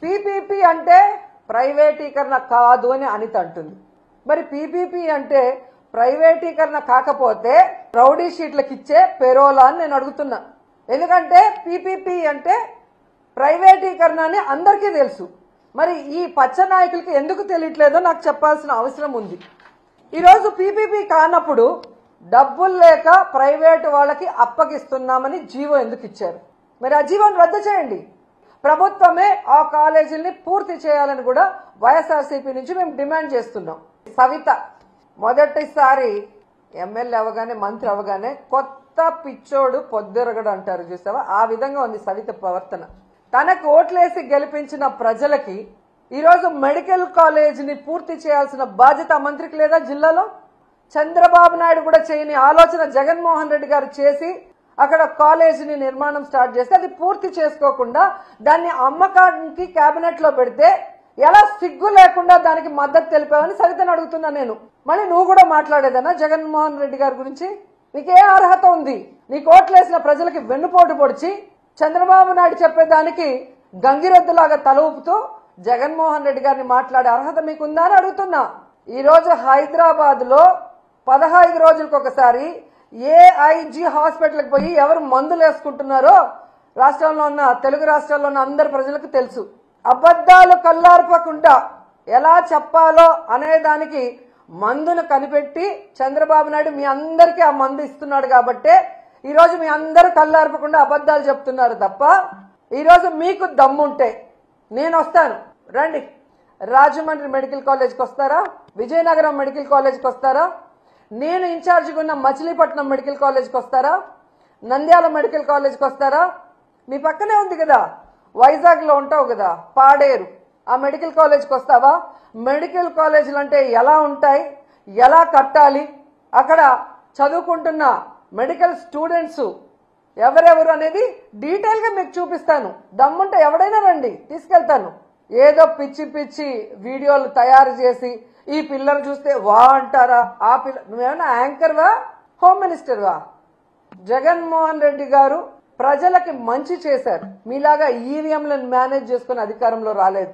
PPP అంటే ప్రైవేటీకరణ కాదు అని అనిత అంటుంది. మరి పీపీపీ అంటే ప్రైవేటీకరణ కాకపోతే రౌడీ షీట్లకు ఇచ్చే పెరోలా అని నేను అడుగుతున్నా. ఎందుకంటే పీపీపీ అంటే ప్రైవేటీకరణ అని అందరికీ తెలుసు. మరి ఈ పచ్చ నాయకులకి ఎందుకు తెలియట్లేదో నాకు చెప్పాల్సిన అవసరం ఉంది. ఈరోజు పీపీపీ కానప్పుడు డబ్బులు లేక ప్రైవేటు వాళ్ళకి అప్పగిస్తున్నామని జీవో ఎందుకు ఇచ్చారు? మరి ఆ జీవోని రద్దు చేయండి. ప్రభుత్వమే ఆ కాలేజీల్ని పూర్తి చేయాలని కూడా వైఎస్ఆర్సీపీ నుంచి మేము డిమాండ్ చేస్తున్నాం. సవిత మొదటిసారి ఎమ్మెల్యే అవగానే మంత్రి అవగానే కొత్త పిచ్చోడు పొద్దురగడు అంటారు చూసావా, ఆ విధంగా ఉంది సవిత ప్రవర్తన. తనకు ఓట్లేసి గెలిపించిన ప్రజలకి ఈరోజు మెడికల్ కాలేజీని పూర్తి చేయాల్సిన బాధ్యత మంత్రికి లేదా? జిల్లాలో చంద్రబాబు నాయుడు కూడా చేయని ఆలోచన జగన్మోహన్ రెడ్డి గారు చేసి అక్కడ కాలేజీని నిర్మాణం స్టార్ట్ చేస్తే అది పూర్తి చేసుకోకుండా దాన్ని అమ్మకానికి కేబినెట్ లో పెడితే ఎలా సిగ్గు లేకుండా దానికి మద్దతు తెలిపావని సవితను అడుగుతున్నా నేను. మళ్ళీ నువ్వు కూడా మాట్లాడేదన్నా జగన్మోహన్ రెడ్డి గారి గురించి? నీకే అర్హత ఉంది? నీ కోట్లేసిన ప్రజలకి వెన్నుపోటు పొడిచి చంద్రబాబు నాయుడు చెప్పేదానికి గంగిరెద్దులాగా తల ఊపుతూ జగన్మోహన్ రెడ్డి గారిని మాట్లాడే అర్హత మీకుందా అని అడుగుతున్నా. ఈ రోజు హైదరాబాద్ లో 15 రోజులకు ఒకసారి ఏఐజీ హాస్పిటల్కి పోయి ఎవరు మందులు వేసుకుంటున్నారో రాష్ట్రంలో ఉన్న తెలుగు రాష్ట్రాల్లో ఉన్న అందరి ప్రజలకు తెలుసు. అబద్ధాలు కల్లార్పకుండా ఎలా చెప్పాలో అనేదానికి మందును కనిపెట్టి చంద్రబాబు నాయుడు మీ అందరికీ ఆ మందు ఇస్తున్నాడు కాబట్టే ఈరోజు మీ అందరూ కల్లార్పకుండా అబద్ధాలు చెప్తున్నారు తప్ప, ఈరోజు మీకు దమ్ముంటే నేను వస్తాను, రండి. రాజమండ్రి మెడికల్ కాలేజ్కి వస్తారా? విజయనగరం మెడికల్ కాలేజ్కి వస్తారా? నేను ఇన్ఛార్జిగా ఉన్న మచిలీపట్నం మెడికల్ కాలేజ్కి వస్తారా? నంద్యాల మెడికల్ కాలేజ్కి వస్తారా? మీ పక్కనే ఉంది కదా, వైజాగ్ లో ఉంటావు కదా, పాడేరు, ఆ మెడికల్ కాలేజ్కి వస్తావా? మెడికల్ కాలేజీలు అంటే ఎలా ఉంటాయి, ఎలా కట్టాలి, అక్కడ చదువుకుంటున్న మెడికల్ స్టూడెంట్స్ ఎవరెవరు అనేది డీటెయిల్ గా మీకు చూపిస్తాను. దమ్ముంటే ఎవడైనా రండి, తీసుకెళ్తాను. ఏదో పిచ్చి పిచ్చి వీడియోలు తయారు చేసి ఈ పిల్లలు చూస్తే వా అంటారా? ఆ పిల్ల నువ్వేమన్నా యాంకర్వా, హోమ్ మినిస్టర్వా? జగన్మోహన్ రెడ్డి గారు ప్రజలకి మంచి చేశారు. మీలాగా ఈవీఎంలను మేనేజ్ చేసుకుని అధికారంలో రాలేదు.